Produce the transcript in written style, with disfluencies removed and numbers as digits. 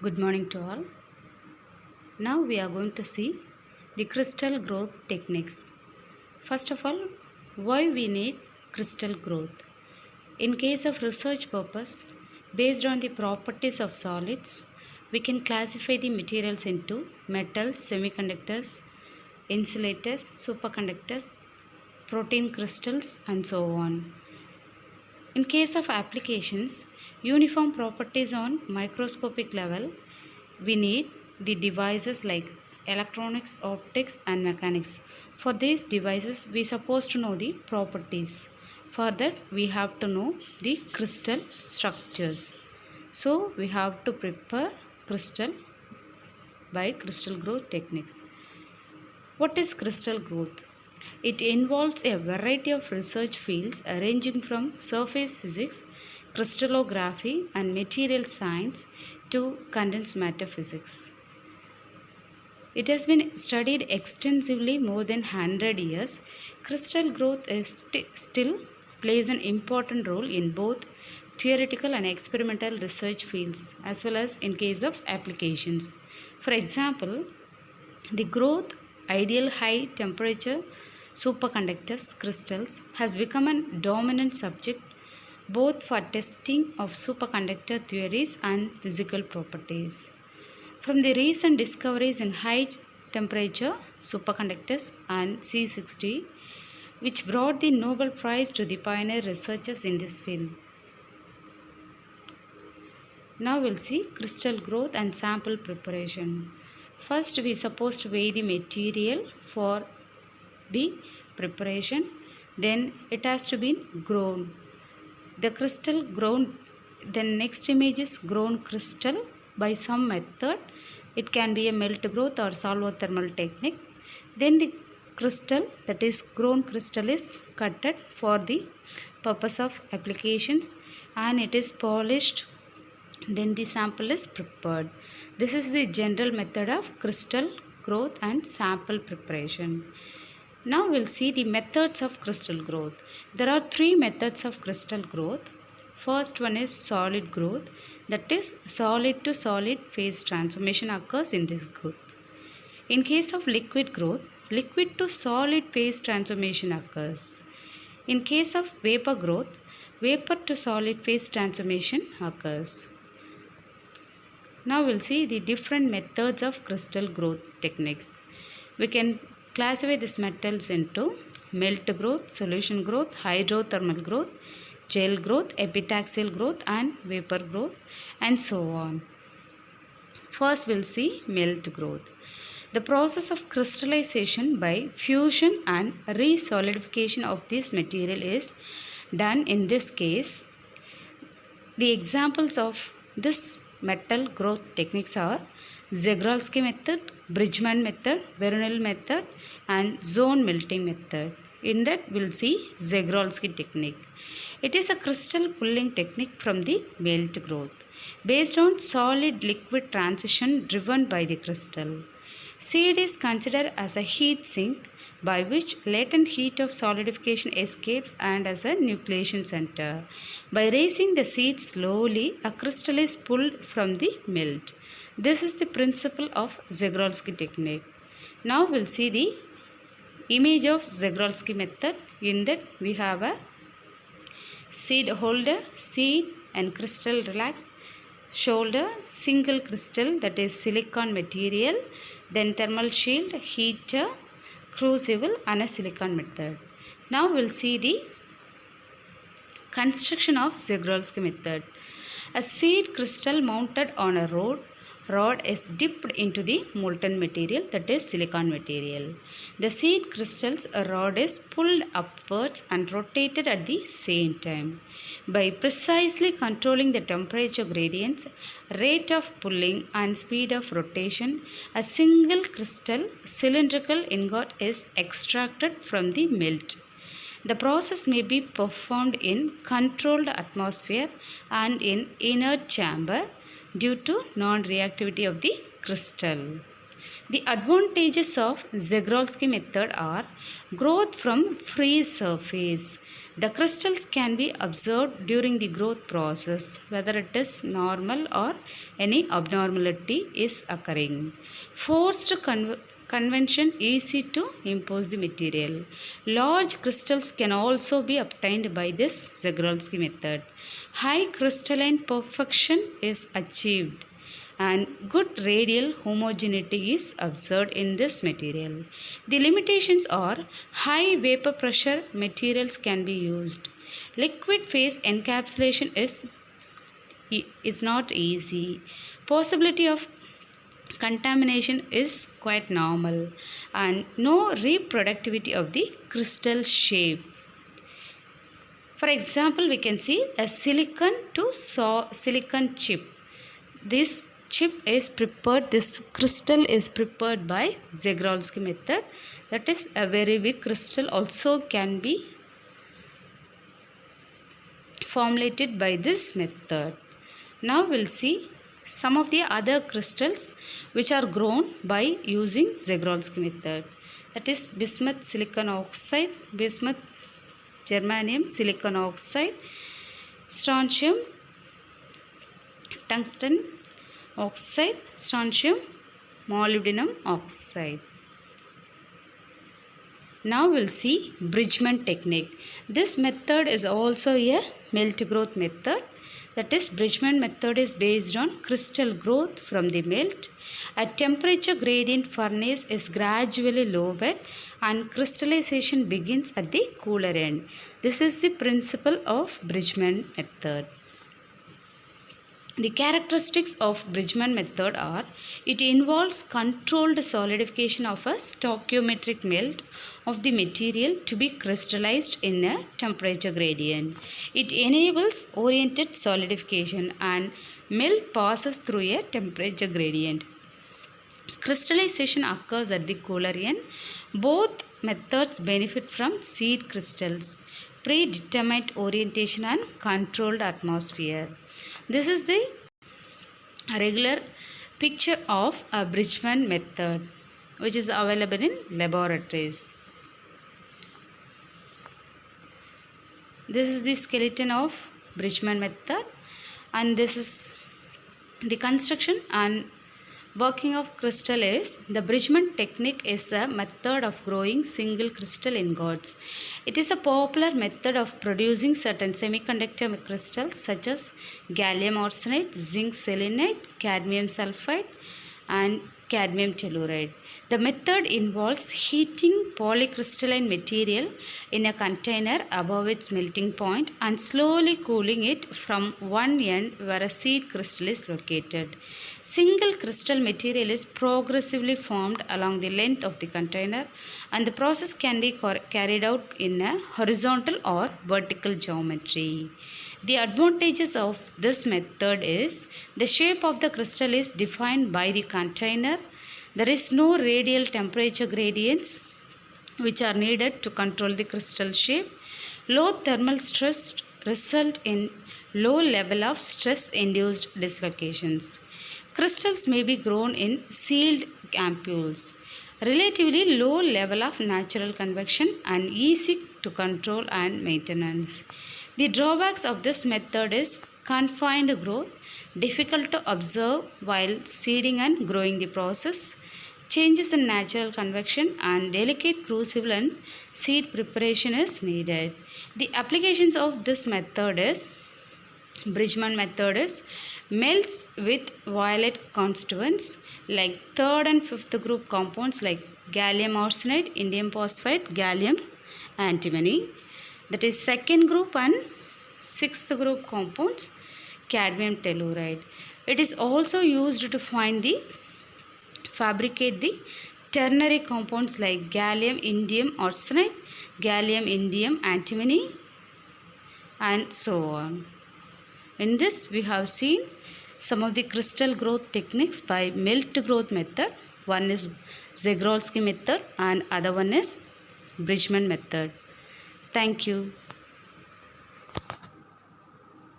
Good morning to all. Now we are going to see the crystal growth techniques. First of all, why we need crystal growth. In case of research purpose, based on the properties of solids, we can classify the materials into metals, semiconductors, insulators, superconductors, protein crystals and so on. In case of applications, uniform properties on microscopic level, we need the devices like electronics, optics and mechanics. For these devices, we supposed to know the properties. For that, we have to know the crystal structures. So, we have to prepare crystal by crystal growth techniques. What is crystal growth? It involves a variety of research fields ranging from surface physics, crystallography, and material science to condensed matter physics. It has been studied extensively more than 100 years. Crystal growth still plays an important role in both theoretical and experimental research fields as well as in case of applications. For example, the growth ideal high temperature superconductors crystals has become a dominant subject both for testing of superconductor theories and physical properties. From the recent discoveries in high temperature superconductors and C60, which brought the Nobel Prize to the pioneer researchers in this field. Now we'll see crystal growth and sample preparation. First, we supposed to weigh the material for the preparation. Then it has to be grown. The crystal grown. The next image is grown crystal by some method. It can be a melt growth or solvothermal technique. Then the crystal, that is grown crystal, is cutted for the purpose of applications and it is polished. Then the sample is prepared. This is the general method of crystal growth and sample preparation. Now we'll see the methods of crystal growth. There are three methods of crystal growth. First one is solid growth, that is solid to solid phase transformation occurs in this growth. In case of liquid growth, liquid to solid phase transformation occurs. In case of vapor growth, vapor to solid phase transformation occurs. Now we'll see the different methods of crystal growth techniques. We can classify these metals into melt growth, solution growth, hydrothermal growth, gel growth, epitaxial growth and vapor growth and so on. First we'll see melt growth. The process of crystallization by fusion and resolidification of this material is done in this case. The examples of this metal growth techniques are Zagorski method, Bridgman method, Verneuil method and zone melting method. In that we'll see Zagorski technique. It is a crystal pulling technique from the melt growth based on solid liquid transition driven by the crystal. Seed is considered as a heat sink by which latent heat of solidification escapes and as a nucleation center. By raising the seed slowly, a crystal is pulled from the melt. This is the principle of Zagorski technique. Now we'll see the image of Zagorski method. In that we have a seed holder, seed and crystal relaxed, shoulder, single crystal, that is silicon material, then thermal shield, heater, crucible and a silicon method. Now we'll see the construction of Zagorski method. A seed crystal mounted on a rod is dipped into the molten material, that is silicon material. The seed crystal's rod is pulled upwards and rotated at the same time. By precisely controlling the temperature gradients, rate of pulling and speed of rotation, a single crystal cylindrical ingot is extracted from the melt. The process may be performed in controlled atmosphere and in inert chamber due to non-reactivity of the crystal. The advantages of Zagorski method are growth from free surface. The crystals can be observed during the growth process, whether it is normal or any abnormality is occurring. Forced convention easy to impose the material. Large crystals can also be obtained by this Zagorski method. High crystalline perfection is achieved and good radial homogeneity is observed in this material. The limitations are high vapor pressure materials can be used. Liquid phase encapsulation is not easy. Possibility of contamination is quite normal and no reproductivity of the crystal shape. For example, we can see a silicon to silicon chip. This chip is prepared, this crystal is prepared by Zagorski method. That is a very big crystal also can be formulated by this method. Now we'll see some of the other crystals which are grown by using Zagorski method. That is bismuth silicon oxide, bismuth germanium silicon oxide, strontium tungsten oxide, strontium molybdenum oxide. Now we'll see bridgement technique. This method is also a melt growth method. That is, bridgement method is based on crystal growth from the melt. A temperature gradient furnace is gradually lowered and crystallization begins at the cooler end. This is the principle of bridgement method. The characteristics of bridgement method are: it involves controlled solidification of a stoichiometric melt of the material to be crystallized in a temperature gradient. It enables oriented solidification and melt passes through a temperature gradient. Crystallization occurs at the cooler end. Both methods benefit from seed crystals, predetermined orientation and controlled atmosphere. This is the regular picture of a bridgement method which is available in laboratories. This is the skeleton of bridgement method, and this is the construction and working of crystal is: the bridgement technique is a method of growing single crystal ingots. It is a popular method of producing certain semiconductor crystals such as gallium arsenide, zinc selenide, cadmium sulfide and cadmium telluride. The method involves heating polycrystalline material in a container above its melting point and slowly cooling it from one end where a seed crystal is located. Single crystal material is progressively formed along the length of the container, and the process can be carried out in a horizontal or vertical geometry. The advantages of this method is: the shape of the crystal is defined by the container. There is no radial temperature gradients which are needed to control the crystal shape. Low thermal stress result in low level of stress-induced dislocations. Crystals may be grown in sealed ampoules. Relatively low level of natural convection and easy to control and maintenance. The drawbacks of this method is confined growth, difficult to observe while seeding and growing the process, changes in natural convection, and delicate crucible and seed preparation is needed. The applications of this method is: bridgement method is melts with violet constituents like third and fifth group compounds like gallium arsenide, indium phosphide, gallium antimony. That is second group and sixth group compounds cadmium telluride. It is also used to fabricate the ternary compounds like gallium indium arsenide, gallium indium antimony and so on. In this we have seen some of the crystal growth techniques by melt growth method. One is Zagorski method and other one is bridgement method. Thank you.